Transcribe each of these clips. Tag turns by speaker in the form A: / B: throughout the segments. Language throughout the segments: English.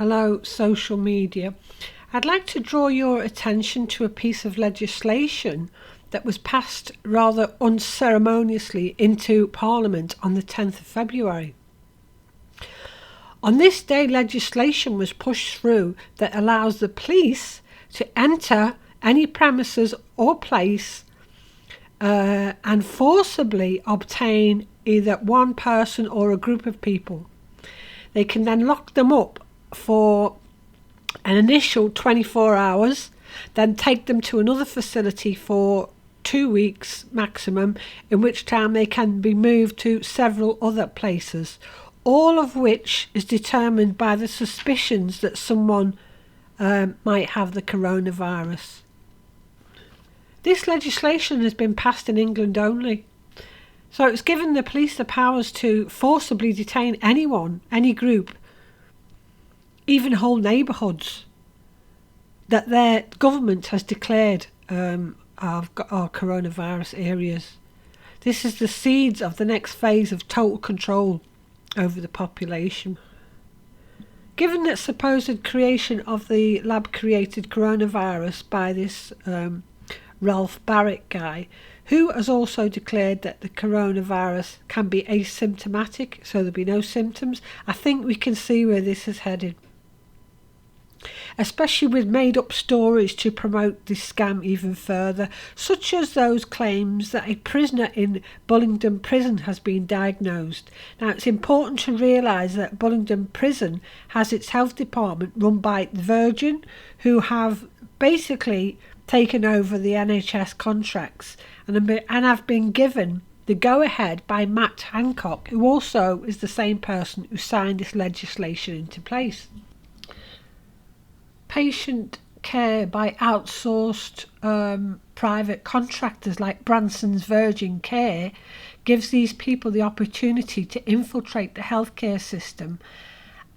A: Hello, social media. I'd like to draw your attention to a piece of legislation that was passed rather unceremoniously into Parliament on the 10th of February. On this day, legislation was pushed through that allows the police to enter any premises or place and forcibly obtain either one person or a group of people. They can then lock them up for an initial 24 hours, then take them to another facility for 2 weeks maximum, in which time they can be moved to several other places, all of which is determined by the suspicions that someone might have the coronavirus. This legislation has been passed in England only. So it's given the police the powers to forcibly detain anyone, any group, even whole neighbourhoods that their government has declared are coronavirus areas. This is the seeds of the next phase of total control over the population. Given that supposed creation of the lab-created coronavirus by this Ralph Barrett guy, who has also declared that the coronavirus can be asymptomatic, so there'll be no symptoms, I think we can see where this is headed. Especially with made-up stories to promote this scam even further, such as those claims that a prisoner in Bullingdon Prison has been diagnosed. Now, it's important to realise that Bullingdon Prison has its health department run by Virgin, who have basically taken over the NHS contracts and have been given the go-ahead by Matt Hancock, who also is the same person who signed this legislation into place. Patient care by outsourced private contractors like Branson's Virgin Care gives these people the opportunity to infiltrate the healthcare system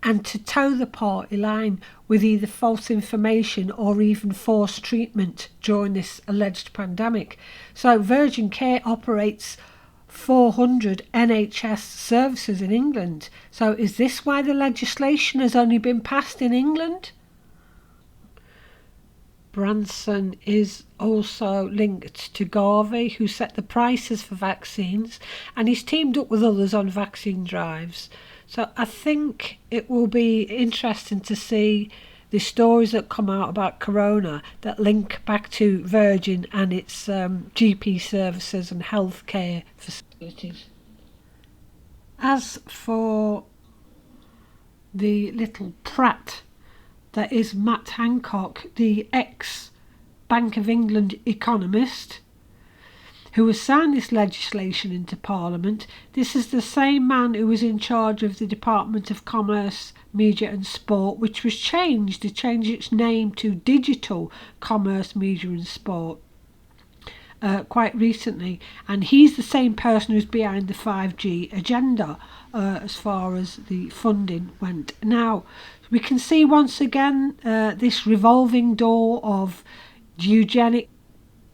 A: and to toe the party line with either false information or even forced treatment during this alleged pandemic. So Virgin Care operates 400 NHS services in England. So is this why the legislation has only been passed in England? Branson is also linked to Garvey, who set the prices for vaccines, and he's teamed up with others on vaccine drives. So I think it will be interesting to see the stories that come out about corona that link back to Virgin and its GP services and healthcare facilities. As for the little prat that is Matt Hancock, the ex-Bank of England economist, who has signed this legislation into Parliament. This is the same man who was in charge of the Department of Commerce, Media and Sport, which was changed to change its name to Digital Commerce, Media and Sport quite recently. And he's the same person who's behind the 5G agenda as far as the funding went. Now, we can see once again this revolving door of eugenic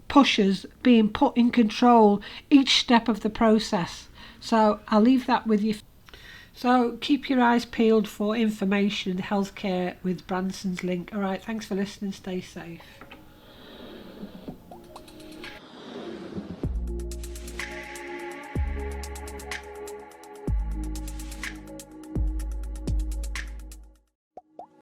A: pushers being put in control each step of the process. So I'll leave that with you. So keep your eyes peeled for information in healthcare with Branson's link. All right, thanks for listening. Stay safe.